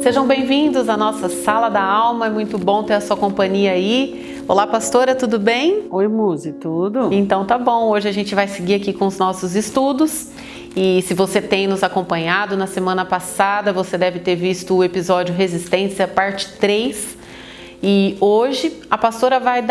Sejam bem-vindos à nossa Sala da Alma, é muito bom ter a sua companhia aí. Olá, pastora, tudo bem? Oi, Muzi, tudo? Então tá bom, hoje a gente vai seguir aqui com os nossos estudos. E se você tem nos acompanhado, na semana passada você deve ter visto o episódio Resistência, parte 3. E hoje a pastora vai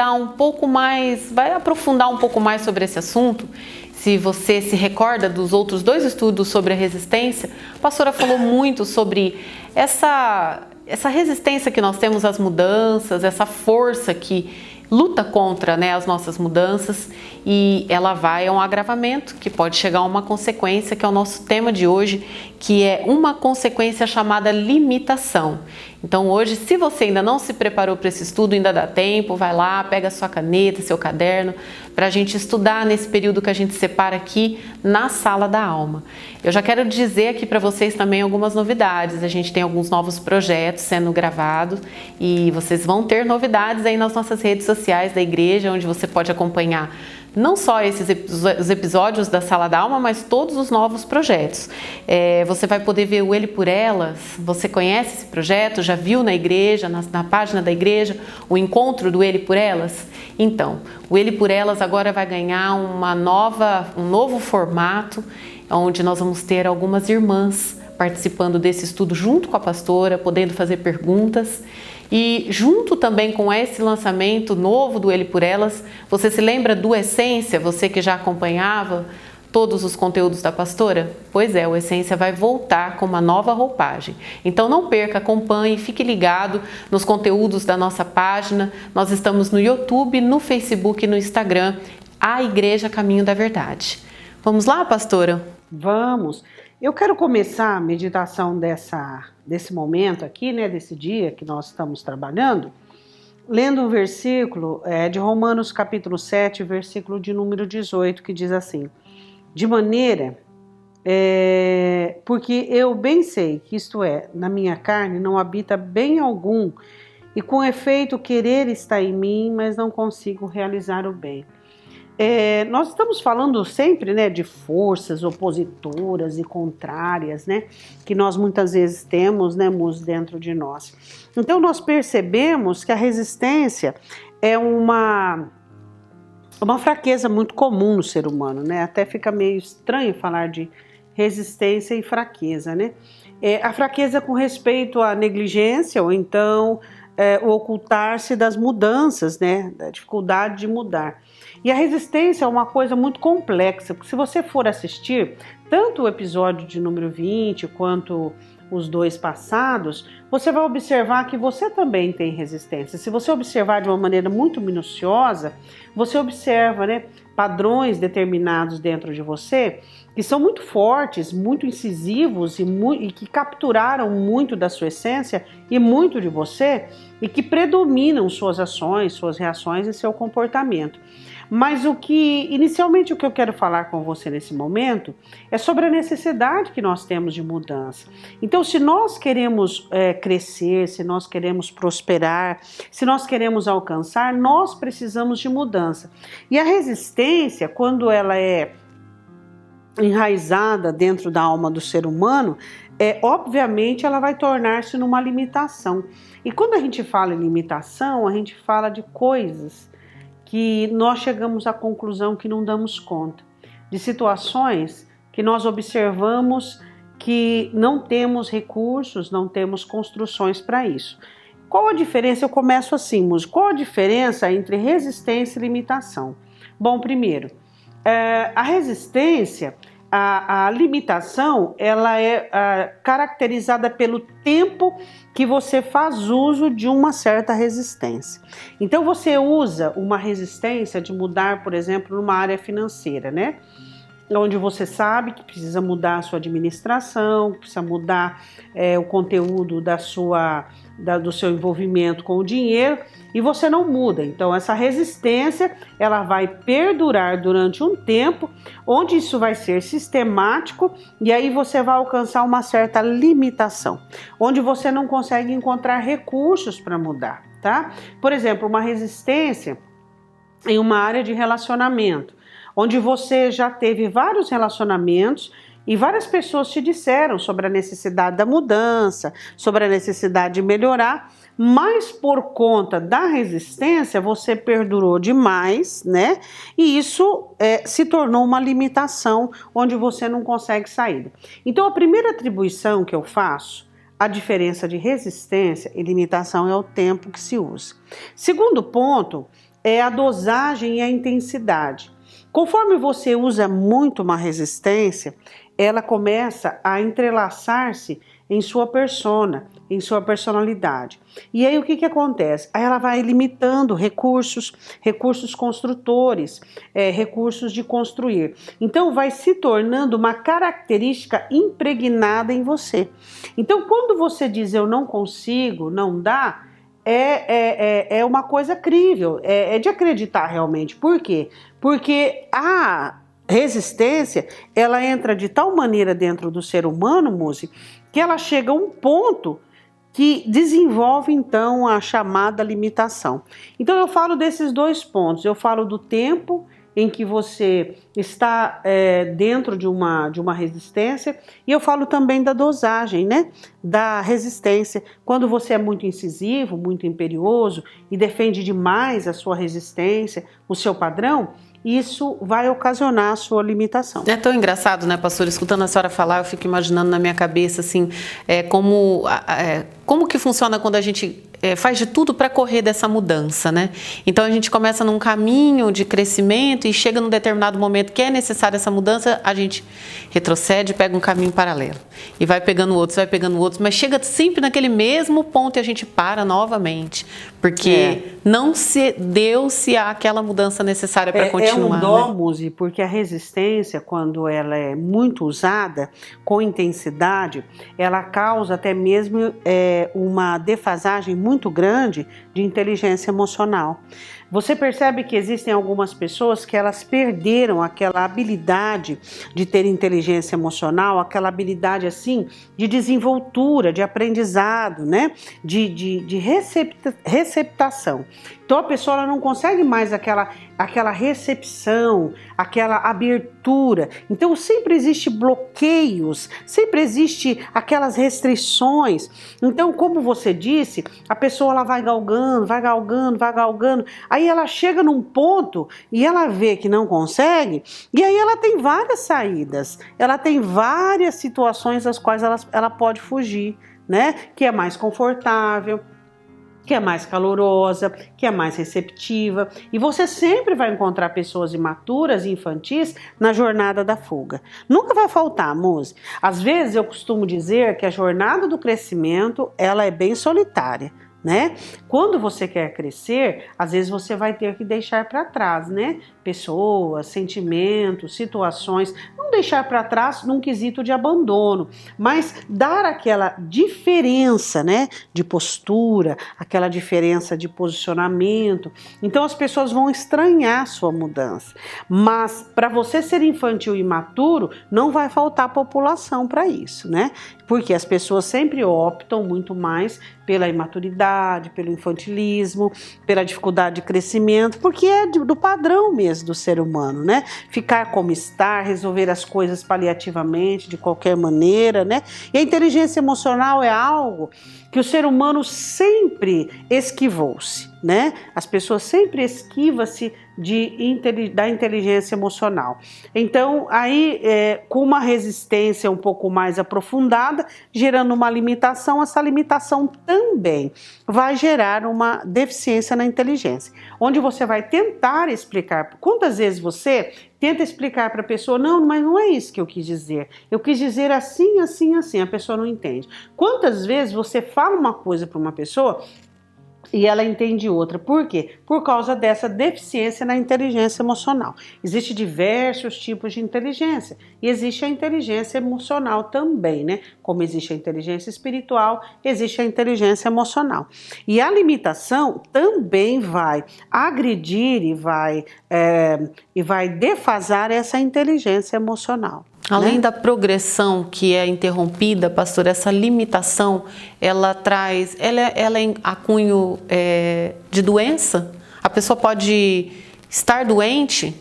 aprofundar um pouco mais sobre esse assunto. Se você se recorda dos outros dois estudos sobre a resistência, a pastora falou muito sobre essa resistência que nós temos às mudanças, essa força que luta contra, as nossas mudanças, e ela vai a um agravamento que pode chegar a uma consequência, que é o nosso tema de hoje, que é uma consequência chamada limitação. Então hoje, se você ainda não se preparou para esse estudo, ainda dá tempo, vai lá, pega sua caneta, seu caderno, para a gente estudar nesse período que a gente separa aqui na Sala da Alma. Eu já quero dizer aqui para vocês também algumas novidades. A gente tem alguns novos projetos sendo gravados e vocês vão ter novidades aí nas nossas redes sociais da igreja, onde você pode acompanhar não só os episódios da Sala da Alma, mas todos os novos projetos. Você vai poder ver o Ele por Elas. Você conhece esse projeto? Já viu na igreja, na página da igreja, o encontro do Ele por Elas? Então, o Ele por Elas agora vai ganhar um novo formato, onde nós vamos ter algumas irmãs participando desse estudo junto com a pastora, podendo fazer perguntas. E junto também com esse lançamento novo do Ele por Elas, você se lembra do Essência, você que já acompanhava todos os conteúdos da pastora? Pois é, o Essência vai voltar com uma nova roupagem. Então não perca, acompanhe, fique ligado nos conteúdos da nossa página. Nós estamos no YouTube, no Facebook e no Instagram, a Igreja Caminho da Verdade. Vamos lá, pastora? Vamos! Eu quero começar a meditação desse momento aqui, desse dia que nós estamos trabalhando, lendo um versículo de Romanos capítulo 7, versículo de número 18, que diz assim: de maneira, porque eu bem sei que isto na minha carne não habita bem algum, e com efeito querer está em mim, mas não consigo realizar o bem. Nós estamos falando sempre de forças opositoras e contrárias, que nós muitas vezes temos dentro de nós. Então nós percebemos que a resistência é uma fraqueza muito comum no ser humano, Até fica meio estranho falar de resistência e fraqueza, A fraqueza com respeito à negligência ou então o ocultar-se das mudanças, da dificuldade de mudar. E a resistência é uma coisa muito complexa, porque se você for assistir tanto o episódio de número 20 quanto os dois passados, você vai observar que você também tem resistência. Se você observar de uma maneira muito minuciosa, você observa padrões determinados dentro de você que são muito fortes, muito incisivos e que capturaram muito da sua essência e muito de você e que predominam suas ações, suas reações e seu comportamento. Mas inicialmente o que eu quero falar com você nesse momento é sobre a necessidade que nós temos de mudança. Então, se nós queremos crescer, se nós queremos prosperar, se nós queremos alcançar, nós precisamos de mudança. E a resistência, quando ela é enraizada dentro da alma do ser humano, obviamente ela vai tornar-se numa limitação. E quando a gente fala em limitação, a gente fala de coisas que nós chegamos à conclusão que não damos conta, de situações que nós observamos que não temos recursos, não temos construções para isso. Qual a diferença? Eu começo assim, Muzi. Qual a diferença entre resistência e limitação? Bom, primeiro, a resistência, a limitação, ela é caracterizada pelo tempo que você faz uso de uma certa resistência. Então você usa uma resistência de mudar, por exemplo, numa área financeira, onde você sabe que precisa mudar a sua administração, que precisa mudar o conteúdo do seu envolvimento com o dinheiro, e você não muda. Então essa resistência ela vai perdurar durante um tempo, onde isso vai ser sistemático, e aí você vai alcançar uma certa limitação, onde você não consegue encontrar recursos para mudar, tá? Por exemplo, uma resistência em uma área de relacionamento, onde você já teve vários relacionamentos E várias pessoas te disseram sobre a necessidade da mudança, sobre a necessidade de melhorar, mas por conta da resistência você perdurou demais, né? E isso se tornou uma limitação onde você não consegue sair. Então a primeira atribuição que eu faço, a diferença de resistência e limitação é o tempo que se usa. Segundo ponto é a dosagem e a intensidade. Conforme você usa muito uma resistência, ela começa a entrelaçar-se em sua persona, em sua personalidade. E aí o que acontece? Aí ela vai limitando recursos construtores, recursos de construir. Então vai se tornando uma característica impregnada em você. Então quando você diz eu não consigo, não dá, é uma coisa crível, é de acreditar realmente. Por quê? Porque a resistência, ela entra de tal maneira dentro do ser humano, Muzi, que ela chega a um ponto que desenvolve então a chamada limitação. Então eu falo desses dois pontos, eu falo do tempo em que você está dentro de uma resistência, e eu falo também da dosagem, né, da resistência. Quando você é muito incisivo, muito imperioso e defende demais a sua resistência, o seu padrão, isso vai ocasionar a sua limitação. É tão engraçado, né, pastor? Escutando a senhora falar, eu fico imaginando na minha cabeça, assim, como que funciona quando a gente faz de tudo para correr dessa mudança, né? Então a gente começa num caminho de crescimento e chega num determinado momento que é necessária essa mudança, a gente retrocede, pega um caminho paralelo e vai pegando outros, mas chega sempre naquele mesmo ponto e a gente para novamente, porque não se deu-se aquela mudança necessária para continuar. É um dó, Muzi, porque a resistência, quando ela é muito usada, com intensidade, ela causa até mesmo uma defasagem muito grande de inteligência emocional. Você percebe que existem algumas pessoas que elas perderam aquela habilidade de ter inteligência emocional, aquela habilidade assim de desenvoltura, de aprendizado, né? de receptação. Então a pessoa ela não consegue mais aquela recepção, aquela abertura. Então sempre existe bloqueios, sempre existe aquelas restrições. Então, como você disse, a pessoa ela vai galgando. Aí ela chega num ponto e ela vê que não consegue, e aí ela tem várias saídas, ela tem várias situações das quais ela pode fugir, né? Que é mais confortável, que é mais calorosa, que é mais receptiva. E você sempre vai encontrar pessoas imaturas e infantis na jornada da fuga. Nunca vai faltar, Muzi. Às vezes eu costumo dizer que a jornada do crescimento, ela é bem solitária, né? Quando você quer crescer, às vezes você vai ter que deixar para trás, né? Pessoas, sentimentos, situações, não deixar para trás num quesito de abandono, mas dar aquela diferença, né, de postura, aquela diferença de posicionamento. Então as pessoas vão estranhar a sua mudança. Mas para você ser infantil e imaturo, não vai faltar população para isso, né? Porque as pessoas sempre optam muito mais pela imaturidade, pelo infantilismo, pela dificuldade de crescimento, porque é do padrão mesmo do ser humano, né? Ficar como está, resolver as coisas paliativamente, de qualquer maneira, né? E a inteligência emocional é algo que o ser humano sempre esquivou-se, né? As pessoas sempre esquivam-se da inteligência emocional. Então, aí, com uma resistência um pouco mais aprofundada, gerando uma limitação, essa limitação também vai gerar uma deficiência na inteligência, onde você vai tentar explicar. Quantas vezes você tenta explicar para a pessoa, não, mas não é isso que eu quis dizer. Eu quis dizer assim, assim, assim. A pessoa não entende. Quantas vezes você fala uma coisa para uma pessoa e ela entende outra? Por quê? Por causa dessa deficiência na inteligência emocional. Existem diversos tipos de inteligência e existe a inteligência emocional também, né? Como existe a inteligência espiritual, existe a inteligência emocional. E a limitação também vai agredir e vai defasar essa inteligência emocional. Além né? da progressão que é interrompida, pastor, essa limitação, ela é a cunho de doença? A pessoa pode estar doente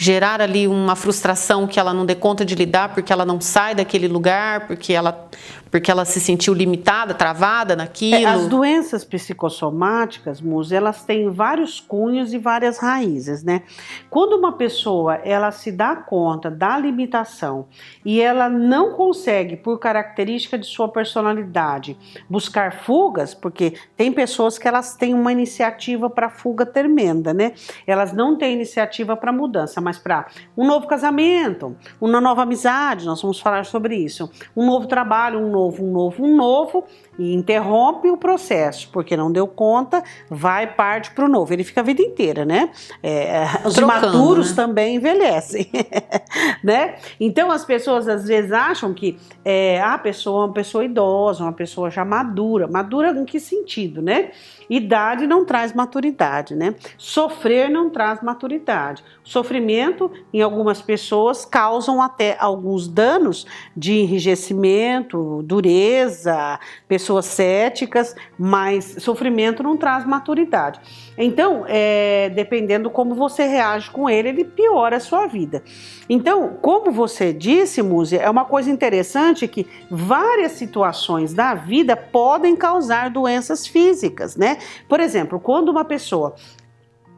gerar ali uma frustração que ela não dê conta de lidar, porque ela não sai daquele lugar, porque ela se sentiu limitada, travada naquilo. As doenças psicossomáticas, Muzi, elas têm vários cunhos e várias raízes, né? Quando uma pessoa, ela se dá conta da limitação e ela não consegue, por característica de sua personalidade, buscar fugas, porque tem pessoas que elas têm uma iniciativa para fuga tremenda, né? Elas não têm iniciativa para mudança, mas para um novo casamento, uma nova amizade, nós vamos falar sobre isso, um novo trabalho, um novo, e interrompe o processo, porque não deu conta, parte para o novo. Ele fica a vida inteira, né? Os imaturos, né, também envelhecem, né? Então as pessoas às vezes acham que a pessoa é uma pessoa idosa, uma pessoa já madura. Madura em que sentido, né? Idade não traz maturidade, né? Sofrer não traz maturidade. Sofrimento, em algumas pessoas, causam até alguns danos de enrijecimento, dureza, pessoas céticas, mas sofrimento não traz maturidade. Então, dependendo como você reage com ele, ele piora a sua vida. Então, como você disse, Muzi, é uma coisa interessante que várias situações da vida podem causar doenças físicas, né? Por exemplo, quando uma pessoa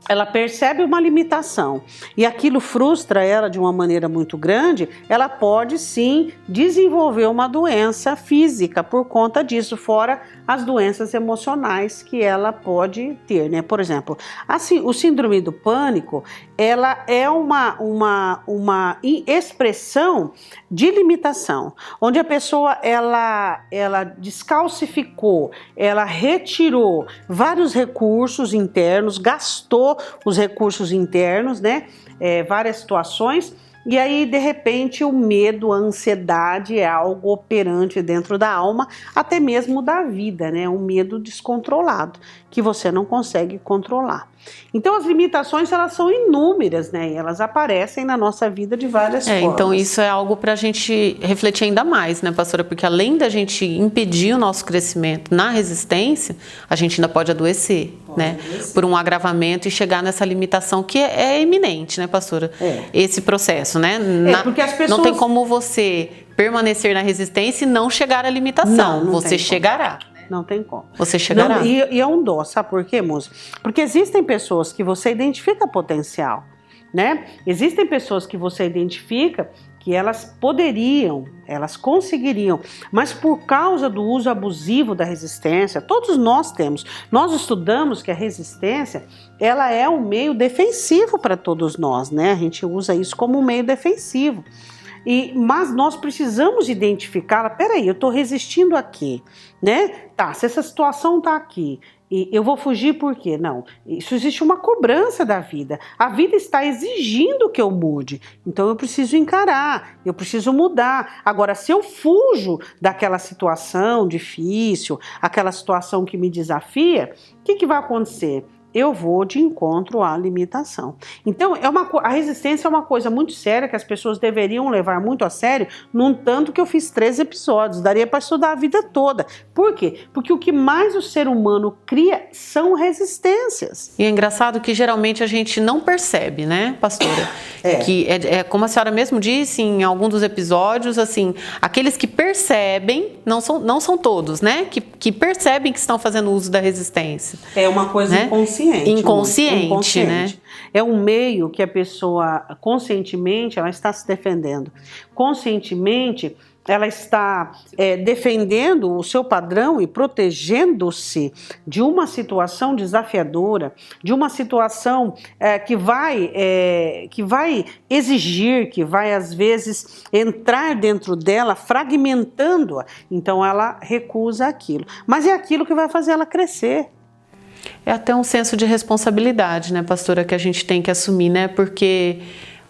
ela percebe uma limitação e aquilo frustra ela de uma maneira muito grande, ela pode sim desenvolver uma doença física por conta disso, fora as doenças emocionais que ela pode ter, né? Por exemplo, assim, o síndrome do pânico, ela é uma expressão de limitação, onde a pessoa ela descalcificou, ela retirou vários recursos internos, gastou os recursos internos, né? Várias situações. E aí, de repente, o medo, a ansiedade é algo operante dentro da alma, até mesmo da vida, né? Um medo descontrolado, que você não consegue controlar. Então, as limitações, elas são inúmeras, né? E elas aparecem na nossa vida de várias formas. Então, isso é algo para a gente refletir ainda mais, né, pastora? Porque além da gente impedir o nosso crescimento na resistência, a gente ainda pode adoecer, né? Por um agravamento e chegar nessa limitação que é iminente, né, pastora? Esse processo, né? Porque as pessoas... Não tem como você permanecer na resistência e não chegar à limitação. Não você chegará. Não tem como. Você chegará. Não, e é um dó, sabe por quê, moça? Porque existem pessoas que você identifica potencial, né? Existem pessoas que você identifica que elas poderiam, elas conseguiriam, mas por causa do uso abusivo da resistência, todos nós temos. Nós estudamos que a resistência, ela é um meio defensivo para todos nós, né? A gente usa isso como um meio defensivo. Mas nós precisamos identificá-la. Peraí, eu estou resistindo aqui, né? Tá, se essa situação está aqui, e eu vou fugir por quê? Não, isso existe uma cobrança da vida. A vida está exigindo que eu mude, então eu preciso encarar, eu preciso mudar. Agora, se eu fujo daquela situação difícil, aquela situação que me desafia, o que vai acontecer? Eu vou de encontro à limitação. Então, a resistência é uma coisa muito séria que as pessoas deveriam levar muito a sério, num tanto que eu fiz 13 episódios, daria para estudar a vida toda. Por quê? Porque o que mais o ser humano cria são resistências. E é engraçado que geralmente a gente não percebe, né, pastora? Que como a senhora mesmo disse em algum dos episódios, assim, aqueles que percebem, não são todos, né, que percebem que estão fazendo uso da resistência. É uma coisa, né? Inconsciente, né? É um meio que a pessoa conscientemente ela está se defendendo. Conscientemente ela está defendendo o seu padrão e protegendo-se de uma situação desafiadora, de uma situação que vai exigir, que vai às vezes entrar dentro dela, fragmentando-a. Então ela recusa aquilo. Mas é aquilo que vai fazer ela crescer. É até um senso de responsabilidade, né, pastora, que a gente tem que assumir, né? Porque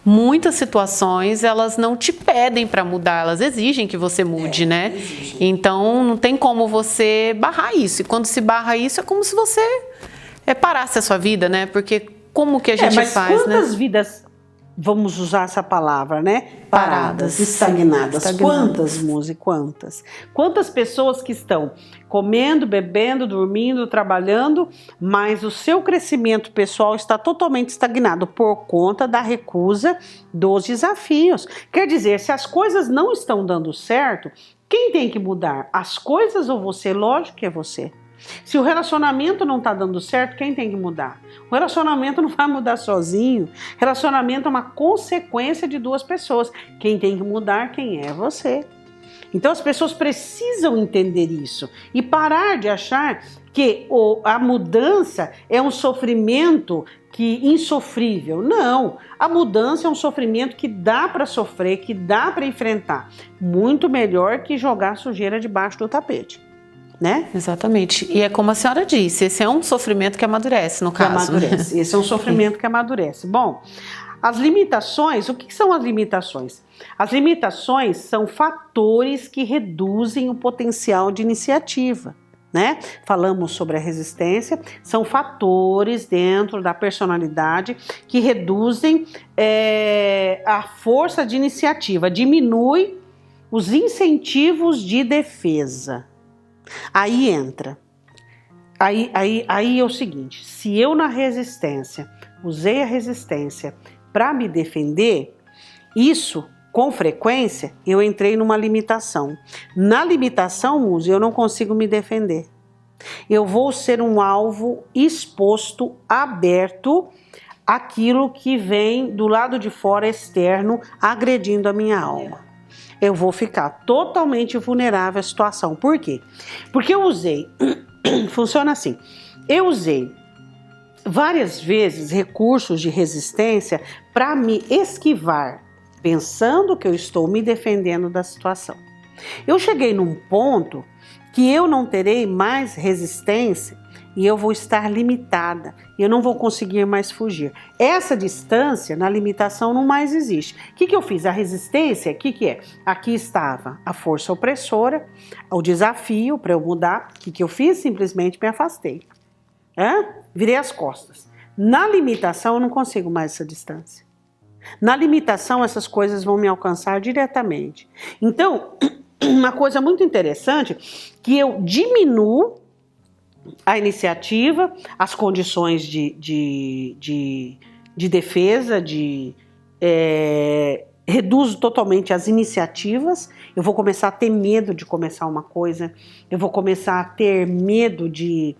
muitas situações, elas não te pedem para mudar, elas exigem que você mude, né? Então, não tem como você barrar isso. E quando se barra isso, é como se você parasse a sua vida, né? Porque como que a gente faz, né? Mas quantas vidas vamos usar essa palavra, né? Paradas, estagnadas. Quantas, Muzi, quantas? Quantas pessoas que estão comendo, bebendo, dormindo, trabalhando, mas o seu crescimento pessoal está totalmente estagnado por conta da recusa dos desafios. Quer dizer, se as coisas não estão dando certo, quem tem que mudar? As coisas ou você? Lógico que é você. Se o relacionamento não está dando certo, quem tem que mudar? O relacionamento não vai mudar sozinho. Relacionamento é uma consequência de duas pessoas. Quem tem que mudar, quem é? Você. Então as pessoas precisam entender isso e parar de achar que a mudança é um sofrimento insofrível. Não, a mudança é um sofrimento que dá para sofrer, que dá para enfrentar. Muito melhor que jogar sujeira debaixo do tapete. Né? Exatamente. E é como a senhora disse, esse é um sofrimento que amadurece, no caso. Amadurece. Esse é um sofrimento que amadurece. Bom, as limitações, o que são as limitações? As limitações são fatores que reduzem o potencial de iniciativa, né? Falamos sobre a resistência, são fatores dentro da personalidade que reduzem a força de iniciativa, diminui os incentivos de defesa. Aí entra, aí é o seguinte, se eu na resistência, usei a resistência para me defender, isso com frequência eu entrei numa limitação. Na limitação, Muzi, eu não consigo me defender. Eu vou ser um alvo exposto, aberto, àquilo que vem do lado de fora externo, agredindo a minha alma. Eu vou ficar totalmente vulnerável à situação. Por quê? Porque eu usei, funciona assim, eu usei várias vezes recursos de resistência para me esquivar, pensando que eu estou me defendendo da situação. Eu cheguei num ponto que eu não terei mais resistência e eu vou estar limitada, eu não vou conseguir mais fugir. Essa distância na limitação não mais existe. O que eu fiz? A resistência, o que é? Aqui estava a força opressora, o desafio para eu mudar. O que eu fiz? Simplesmente me afastei. Virei as costas. Na limitação eu não consigo mais essa distância. Na limitação essas coisas vão me alcançar diretamente. Então, uma coisa muito interessante, que eu diminuo a iniciativa, as condições de defesa, reduzo totalmente as iniciativas, eu vou começar a ter medo de começar uma coisa, eu vou começar a ter medo de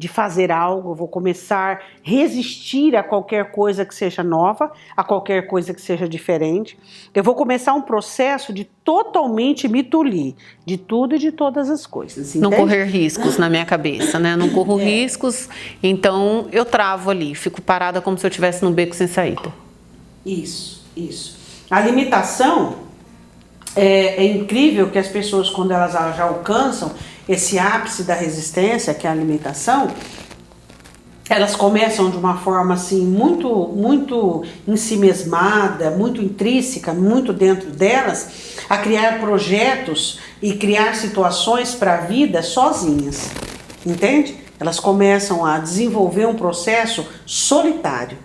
fazer algo, eu vou começar a resistir a qualquer coisa que seja nova, a qualquer coisa que seja diferente. Eu vou começar um processo de totalmente me tolir de tudo e de todas as coisas. Não correr riscos na minha cabeça, né? Não corro riscos, então eu travo ali, fico parada como se eu estivesse num beco sem saída. Isso. A limitação é incrível que as pessoas, quando elas já alcançam esse ápice da resistência, que é a limitação, elas começam de uma forma assim muito ensimesmada, muito intrínseca, muito dentro delas, a criar projetos e criar situações para a vida sozinhas, entende? Elas começam a desenvolver um processo solitário.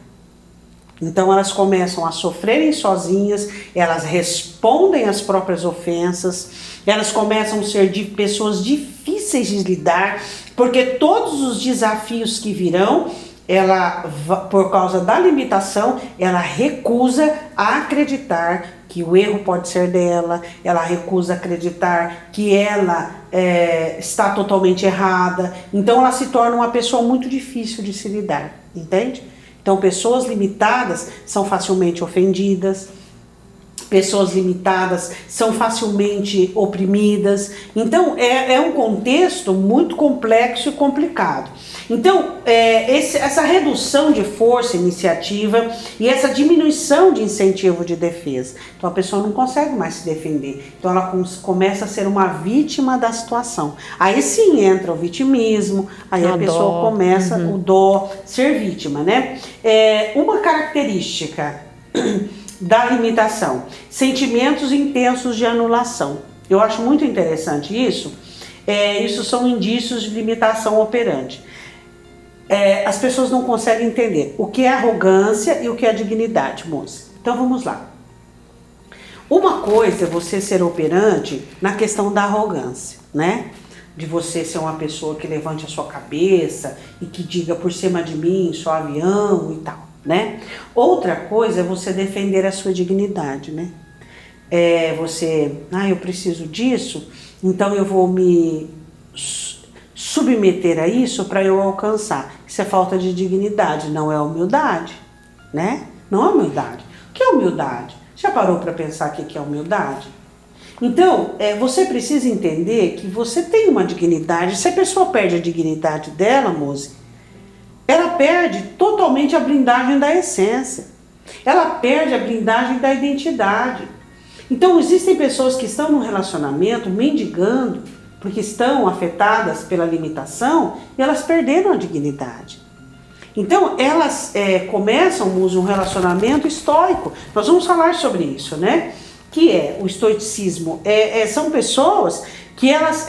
Então elas começam a sofrerem sozinhas, elas respondem às próprias ofensas, elas começam a ser pessoas difíceis de lidar, porque todos os desafios que virão, ela, por causa da limitação, ela recusa a acreditar que o erro pode ser dela, ela recusa acreditar que ela está totalmente errada, então ela se torna uma pessoa muito difícil de se lidar, entende? Então, pessoas limitadas são facilmente ofendidas, pessoas limitadas são facilmente oprimidas. Então, é um contexto muito complexo e complicado. Então, essa redução de força, iniciativa e essa diminuição de incentivo de defesa. Então, a pessoa não consegue mais se defender. Então, ela começa a ser uma vítima da situação. Aí sim entra o vitimismo, aí a pessoa começa o dó, ser vítima, né? Uma característica da limitação, sentimentos intensos de anulação. Eu acho muito interessante isso. Isso são indícios de limitação operante. as pessoas não conseguem entender o que é arrogância e o que é dignidade, moça. Então vamos lá. Uma coisa é você ser operante na questão da arrogância, né? De você ser uma pessoa que levante a sua cabeça e que diga por cima de mim, sou avião e tal, né? Outra coisa é você defender a sua dignidade, né? Você, eu preciso disso, então eu vou me submeter a isso para eu alcançar. Isso é falta de dignidade, não é humildade, né? Não é humildade. O que é humildade? Já parou para pensar o que é humildade? Então, você precisa entender que você tem uma dignidade. Se a pessoa perde a dignidade dela, moça, ela perde totalmente a blindagem da essência. Ela perde a blindagem da identidade. Então, existem pessoas que estão num relacionamento mendigando, porque estão afetadas pela limitação, e elas perderam a dignidade. Então, elas começam um relacionamento estoico. Nós vamos falar sobre isso, né? Que é o estoicismo. São pessoas que elas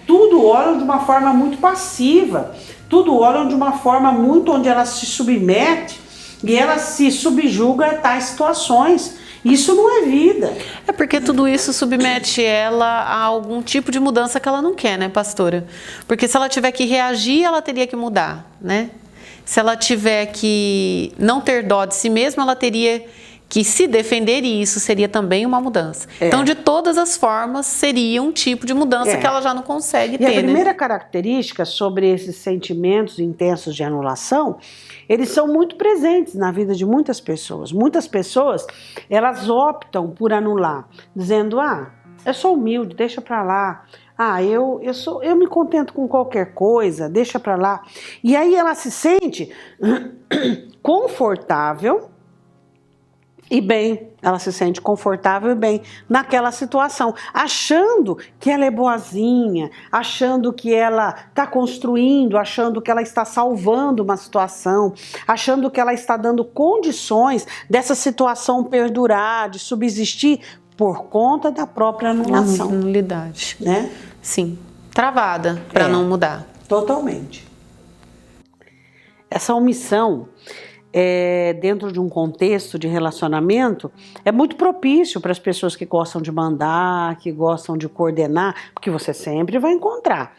tudo olham de uma forma muito passiva, tudo olham de uma forma muito onde elas se submetem e elas se subjugam a tais situações. Isso não é vida. É porque tudo isso submete ela a algum tipo de mudança que ela não quer, né, pastora? Porque se ela tiver que reagir, ela teria que mudar, né? Se ela tiver que não ter dó de si mesma, ela teria que se defender, e isso seria também uma mudança. Então, de todas as formas, seria um tipo de mudança que ela já não consegue ter. E a primeira característica sobre esses sentimentos intensos de anulação, eles são muito presentes na vida de muitas pessoas. Muitas pessoas, elas optam por anular, dizendo, eu sou humilde, deixa pra lá. Eu me contento com qualquer coisa, deixa pra lá. E aí ela se sente confortável e bem, ela se sente confortável e bem naquela situação, achando que ela é boazinha, achando que ela está construindo, achando que ela está salvando uma situação, achando que ela está dando condições dessa situação perdurar, de subsistir por conta da própria anulação. Nulidade. Né? Sim, travada para não mudar. Totalmente. Essa omissão dentro de um contexto de relacionamento, é muito propício para as pessoas que gostam de mandar, que gostam de coordenar, porque você sempre vai encontrar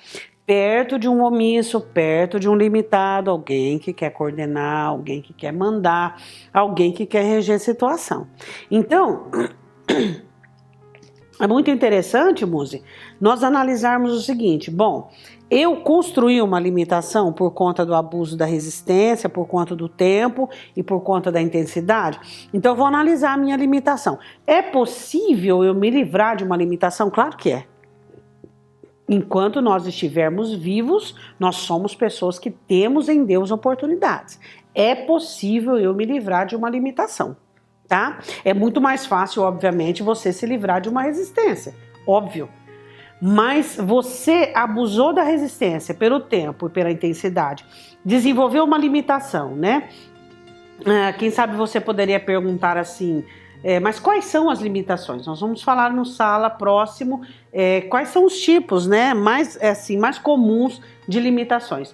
perto de um omisso, perto de um limitado, alguém que quer coordenar, alguém que quer mandar, alguém que quer reger a situação. Então, é muito interessante, Muzi, nós analisarmos o seguinte, eu construí uma limitação por conta do abuso da resistência, por conta do tempo e por conta da intensidade. Então eu vou analisar a minha limitação. É possível eu me livrar de uma limitação? Claro que é. Enquanto nós estivermos vivos, nós somos pessoas que temos em Deus oportunidades. É possível eu me livrar de uma limitação, tá? É muito mais fácil, obviamente, você se livrar de uma resistência, óbvio. Mas você abusou da resistência pelo tempo e pela intensidade, desenvolveu uma limitação, né? Quem sabe você poderia perguntar assim, mas quais são as limitações? Nós vamos falar no sala próximo quais são os tipos, né, mais comuns de limitações.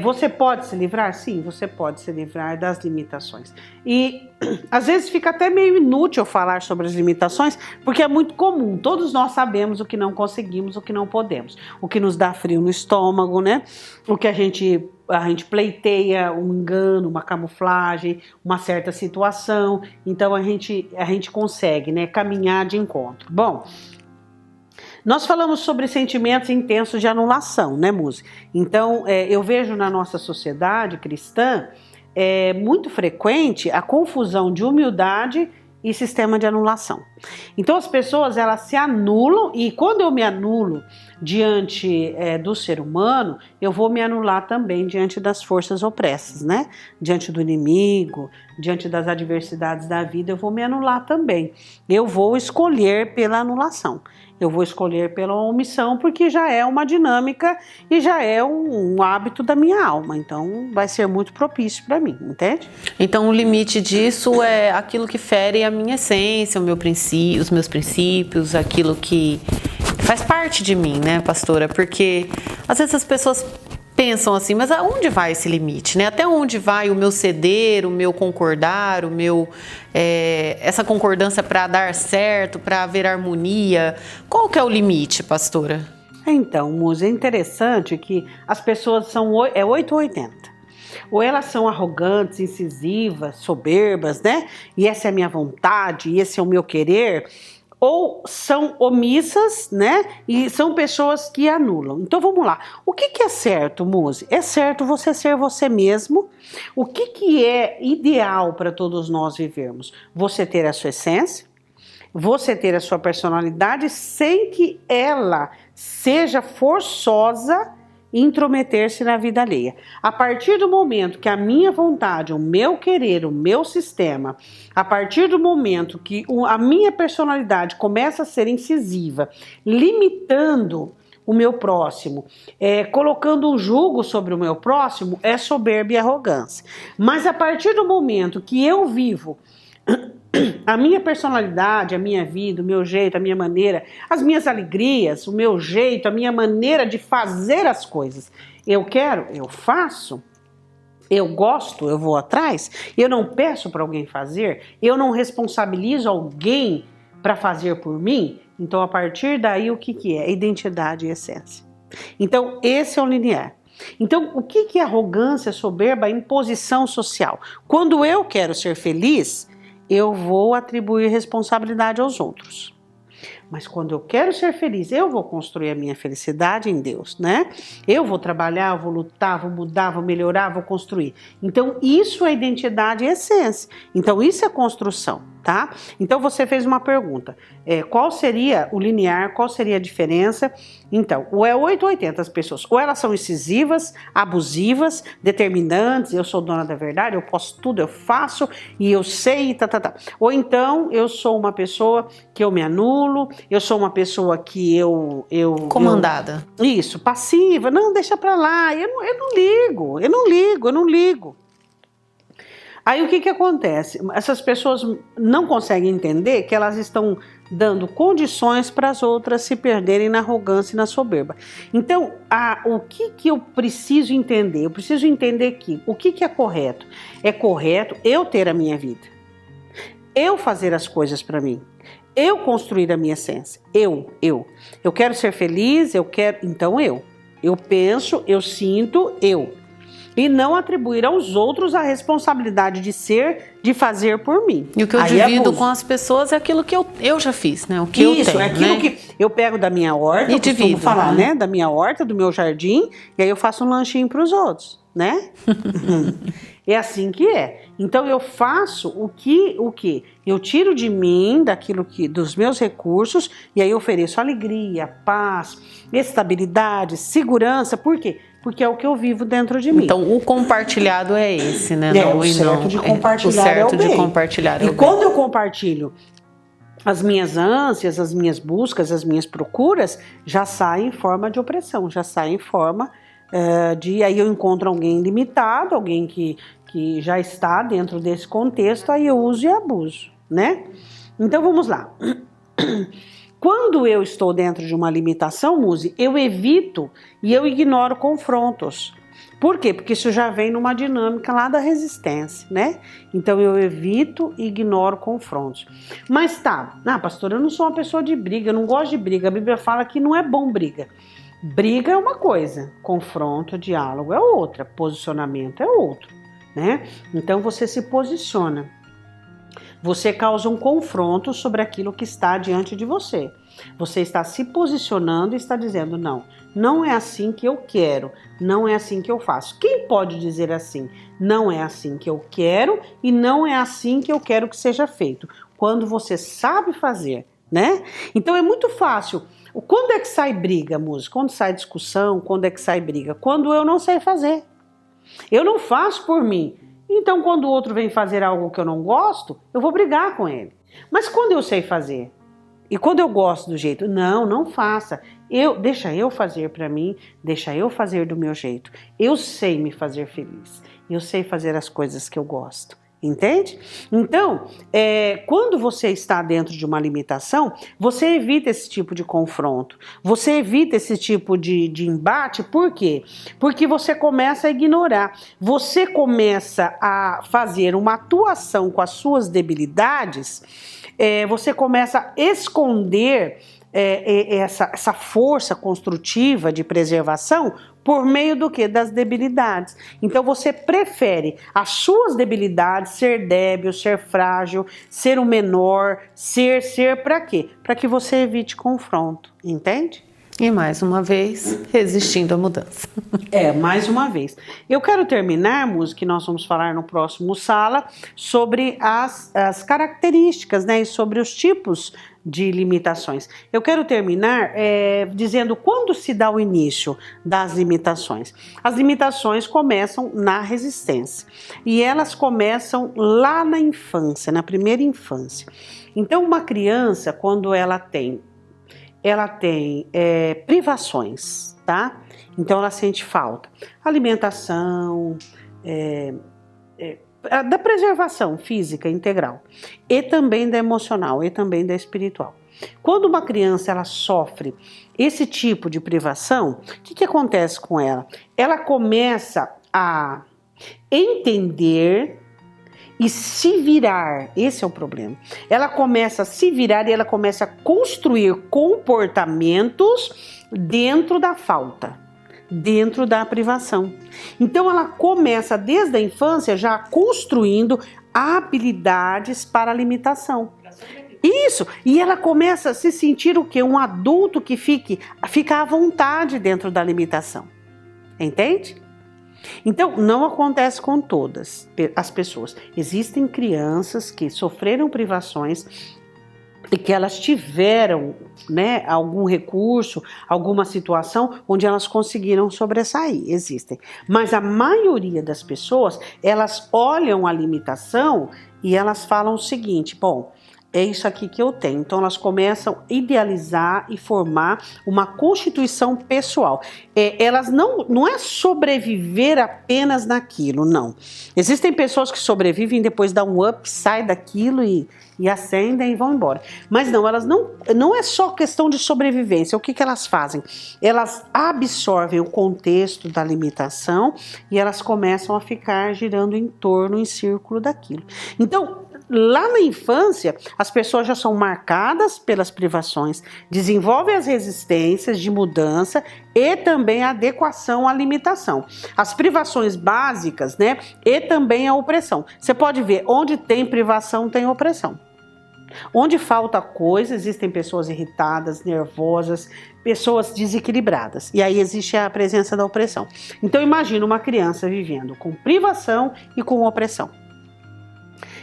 Você pode se livrar? Sim, você pode se livrar das limitações. E às vezes fica até meio inútil falar sobre as limitações, porque é muito comum. Todos nós sabemos o que não conseguimos, o que não podemos. O que nos dá frio no estômago, né? O que a gente pleiteia, um engano, uma camuflagem, uma certa situação. Então a gente consegue, né, caminhar de encontro. Bom, nós falamos sobre sentimentos intensos de anulação, né, Muzi? Então, eu vejo na nossa sociedade cristã muito frequente a confusão de humildade e sistema de anulação. Então, as pessoas, elas se anulam, e quando eu me anulo diante do ser humano, eu vou me anular também diante das forças opressas, né? Diante do inimigo, diante das adversidades da vida, eu vou me anular também. Eu vou escolher pela anulação. Eu vou escolher pela omissão, porque já é uma dinâmica e já é um hábito da minha alma. Então, vai ser muito propício para mim, entende? Então, o limite disso é aquilo que fere a minha essência, os meus princípios, aquilo que faz parte de mim, né, pastora? Porque às vezes as pessoas pensam assim, mas aonde vai esse limite, né? Até onde vai o meu ceder, o meu concordar, essa concordância para dar certo, para haver harmonia? Qual que é o limite, pastora? Então, Musa, é interessante que as pessoas são 8 ou 80. Ou elas são arrogantes, incisivas, soberbas, né? E essa é a minha vontade, e esse é o meu querer. Ou são omissas, né? E são pessoas que anulam. Então vamos lá. O que é certo, Musa? É certo você ser você mesmo. O que é ideal para todos nós vivermos? Você ter a sua essência, você ter a sua personalidade sem que ela seja forçosa intrometer-se na vida alheia. A partir do momento que a minha vontade, o meu querer, o meu sistema, a partir do momento que a minha personalidade começa a ser incisiva, limitando o meu próximo, colocando um jugo sobre o meu próximo, é soberba e arrogância. Mas a partir do momento que eu vivo a minha personalidade, a minha vida, o meu jeito, a minha maneira, as minhas alegrias, o meu jeito, a minha maneira de fazer as coisas. Eu quero, eu faço. Eu gosto, eu vou atrás. Eu não peço para alguém fazer. Eu não responsabilizo alguém para fazer por mim. Então, a partir daí, o que é? Identidade e essência. Então, esse é o linear. Então, o que é arrogância, soberba, imposição social? Quando eu quero ser feliz, eu vou atribuir responsabilidade aos outros. Mas quando eu quero ser feliz, eu vou construir a minha felicidade em Deus, né? Eu vou trabalhar, vou lutar, vou mudar, vou melhorar, vou construir. Então, isso é identidade e essência. Então, isso é construção, tá? Então, você fez uma pergunta. Qual seria o linear? Qual seria a diferença? Então, ou é 8 ou 80 as pessoas. Ou elas são incisivas, abusivas, determinantes, eu sou dona da verdade, eu posso tudo, eu faço e eu sei, Ou então, eu sou uma pessoa que eu me anulo, eu sou uma pessoa que eu comandada. Isso, passiva. Não, deixa pra lá. Eu não ligo. Aí o que acontece? Essas pessoas não conseguem entender que elas estão dando condições para as outras se perderem na arrogância e na soberba. Então, o que eu preciso entender? Eu preciso entender que o que é correto? É correto eu ter a minha vida. Eu fazer as coisas para mim. Eu construir a minha essência. Eu quero ser feliz, então eu. Eu penso, eu sinto, eu. E não atribuir aos outros a responsabilidade de ser, de fazer por mim. E o que eu divido com as pessoas é aquilo que eu já fiz, né? O que Isso, eu tenho, é aquilo né? que eu pego da minha horta, E eu costumo divido, falar, né? Da minha horta, do meu jardim, e aí eu faço um lanchinho para os outros, né? É assim que é. Então eu faço o que eu tiro de mim, dos meus recursos, e aí eu ofereço alegria, paz, estabilidade, segurança. Por quê? Porque é o que eu vivo dentro de mim. Então o compartilhado é esse, né? O certo de compartilhar é o bem. E quando eu compartilho as minhas ânsias, as minhas buscas, as minhas procuras, já saem em forma de opressão, já saem em forma aí eu encontro alguém limitado, alguém que já está dentro desse contexto, aí eu uso e abuso, né? Então vamos lá. Quando eu estou dentro de uma limitação, Muzi, eu evito e eu ignoro confrontos. Por quê? Porque isso já vem numa dinâmica lá da resistência, né? Então eu evito e ignoro confrontos. Mas pastora, eu não sou uma pessoa de briga, eu não gosto de briga. A Bíblia fala que não é bom briga. Briga é uma coisa, confronto, diálogo é outra, posicionamento é outro, né? Então você se posiciona. Você causa um confronto sobre aquilo que está diante de você. Você está se posicionando e está dizendo, não é assim que eu quero, não é assim que eu faço. Quem pode dizer assim? Não é assim que eu quero e não é assim que eu quero que seja feito. Quando você sabe fazer, né? Então é muito fácil. Quando é que sai briga, música? Quando sai discussão? Quando é que sai briga? Quando eu não sei fazer. Eu não faço por mim. Então, quando o outro vem fazer algo que eu não gosto, eu vou brigar com ele. Mas quando eu sei fazer, e quando eu gosto do jeito, não faça. Deixa eu fazer para mim, deixa eu fazer do meu jeito. Eu sei me fazer feliz. Eu sei fazer as coisas que eu gosto. Entende? Então, quando você está dentro de uma limitação, você evita esse tipo de confronto, você evita esse tipo de embate, por quê? Porque você começa a ignorar, você começa a fazer uma atuação com as suas debilidades, você começa a esconder essa força construtiva de preservação por meio do quê? Das debilidades. Então você prefere as suas debilidades, ser débil, ser frágil, ser o menor, ser para quê? Para que você evite confronto, entende? E mais uma vez, resistindo à mudança. Mais uma vez. Eu quero terminar, Muzi, que nós vamos falar no próximo Sala, sobre as características, né, e sobre os tipos de limitações. Eu quero terminar dizendo quando se dá o início das limitações. As limitações começam na resistência e elas começam lá na infância, na primeira infância. Então, uma criança, quando ela tem privações, tá? Então ela sente falta. Alimentação, da preservação física integral e também da emocional e também da espiritual. Quando uma criança ela sofre esse tipo de privação, o que acontece com ela? Ela começa a entender e se virar, esse é o problema. Ela começa a se virar e ela começa a construir comportamentos dentro da falta, dentro da privação. Então ela começa desde a infância já construindo habilidades para a limitação. Isso, e ela começa a se sentir o quê? Um adulto que fica à vontade dentro da limitação. Entende? Então, não acontece com todas as pessoas. Existem crianças que sofreram privações e que elas tiveram, né, algum recurso, alguma situação onde elas conseguiram sobressair. Existem. Mas a maioria das pessoas, elas olham a limitação e elas falam o seguinte, bom, é isso aqui que eu tenho. Então elas começam a idealizar e formar uma constituição pessoal. Elas não é sobreviver apenas naquilo, não. Existem pessoas que sobrevivem e depois dão um up, saem daquilo e ascendem e vão embora. Mas não, elas não é só questão de sobrevivência. O que elas fazem? Elas absorvem o contexto da limitação e elas começam a ficar girando em torno, em círculo daquilo. Então, lá na infância, as pessoas já são marcadas pelas privações, desenvolvem as resistências de mudança e também a adequação à limitação. As privações básicas, né? E também a opressão. Você pode ver, onde tem privação, tem opressão. Onde falta coisa, existem pessoas irritadas, nervosas, pessoas desequilibradas. E aí existe a presença da opressão. Então imagina uma criança vivendo com privação e com opressão.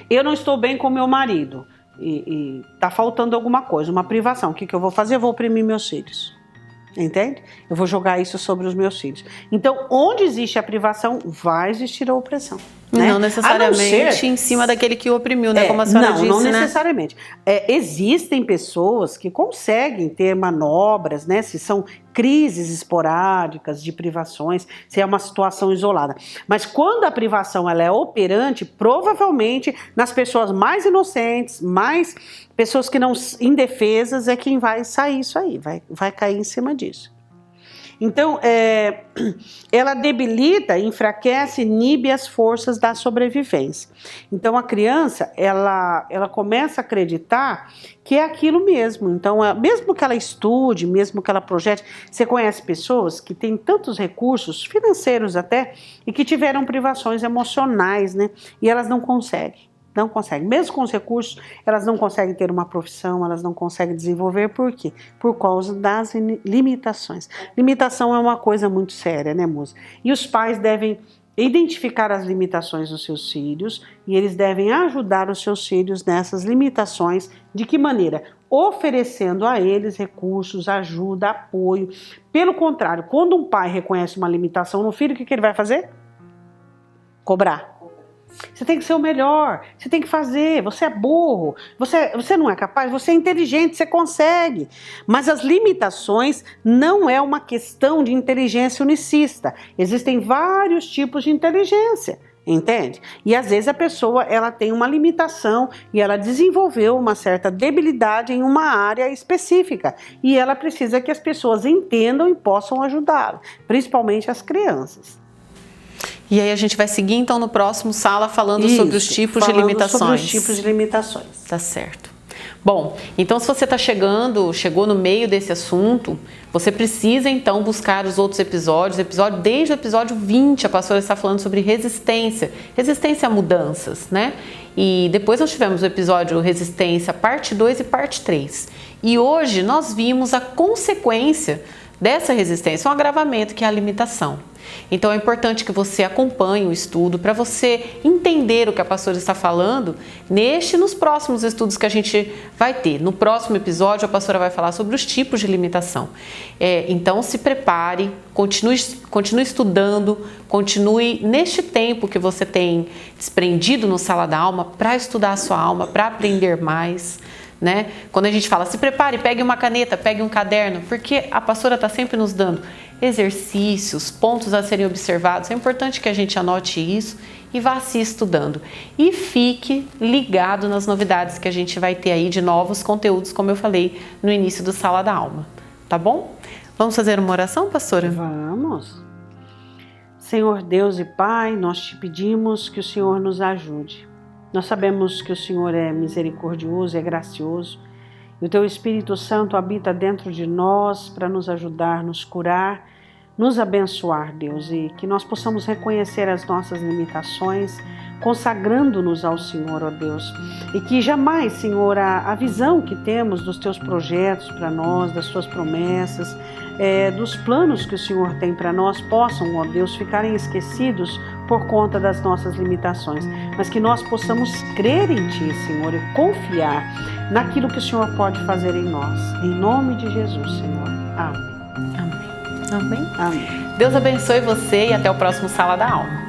Eu não estou bem com meu marido e tá faltando alguma coisa, uma privação. O que eu vou fazer? Eu vou oprimir meus filhos. Entende? Eu vou jogar isso sobre os meus filhos. Então, onde existe a privação, vai existir a opressão. Né? Não necessariamente em cima daquele que o oprimiu, né? Como a senhora disse, não né? necessariamente. Existem pessoas que conseguem ter manobras, né? Se são crises esporádicas de privações, se é uma situação isolada. Mas quando a privação ela é operante, provavelmente nas pessoas mais inocentes, mais pessoas que não indefesas, é quem vai sair isso aí, vai cair em cima disso. Então, ela debilita, enfraquece, inibe as forças da sobrevivência. Então, a criança, ela começa a acreditar que é aquilo mesmo. Então, mesmo que ela estude, mesmo que ela projete, você conhece pessoas que têm tantos recursos, financeiros até, e que tiveram privações emocionais, né? E elas não conseguem. Não conseguem. Mesmo com os recursos, elas não conseguem ter uma profissão, elas não conseguem desenvolver. Por quê? Por causa das limitações. Limitação é uma coisa muito séria, né, moça? E os pais devem identificar as limitações dos seus filhos e eles devem ajudar os seus filhos nessas limitações. De que maneira? Oferecendo a eles recursos, ajuda, apoio. Pelo contrário, quando um pai reconhece uma limitação no filho, o que ele vai fazer? Cobrar. Você tem que ser o melhor, você tem que fazer, você é burro, você não é capaz, você é inteligente, você consegue. Mas as limitações não é uma questão de inteligência unicista. Existem vários tipos de inteligência. Entende? E às vezes a pessoa ela tem uma limitação e ela desenvolveu uma certa debilidade em uma área específica e ela precisa que as pessoas entendam e possam ajudá-la, principalmente as crianças. E aí a gente vai seguir então no próximo sala falando sobre os tipos de limitações. Sobre os tipos de limitações. Tá certo. Bom, então se você chegou no meio desse assunto, você precisa então buscar os outros episódios. Desde o episódio 20, a pastora está falando sobre resistência a mudanças, né? E depois nós tivemos o episódio resistência parte 2 e parte 3. E hoje nós vimos a consequência dessa resistência, um agravamento que é a limitação. Então é importante que você acompanhe o estudo para você entender o que a pastora está falando nos próximos estudos que a gente vai ter. No próximo episódio a pastora vai falar sobre os tipos de limitação. Então se prepare, continue estudando, continue neste tempo que você tem desprendido no Sala da Alma para estudar a sua alma, para aprender mais. Né? Quando a gente fala, se prepare, pegue uma caneta, pegue um caderno, porque a pastora está sempre nos dando exercícios, pontos a serem observados. É importante que a gente anote isso e vá se estudando. E fique ligado nas novidades que a gente vai ter aí de novos conteúdos, como eu falei no início do Sala da Alma. Tá bom? Vamos fazer uma oração, pastora? Vamos. Senhor Deus e Pai, nós te pedimos que o Senhor nos ajude. Nós sabemos que o Senhor é misericordioso, é gracioso, e o Teu Espírito Santo habita dentro de nós para nos ajudar, nos curar, nos abençoar, Deus, e que nós possamos reconhecer as nossas limitações, consagrando-nos ao Senhor, ó Deus, e que jamais, Senhor, a visão que temos dos Teus projetos para nós, das Tuas promessas, dos planos que o Senhor tem para nós, possam, ó Deus, ficarem esquecidos por conta das nossas limitações, mas que nós possamos crer em Ti, Senhor, e confiar naquilo que o Senhor pode fazer em nós. Em nome de Jesus, Senhor. Amém. Amém. Amém. Amém. Deus abençoe você e até o próximo Sala da Alma.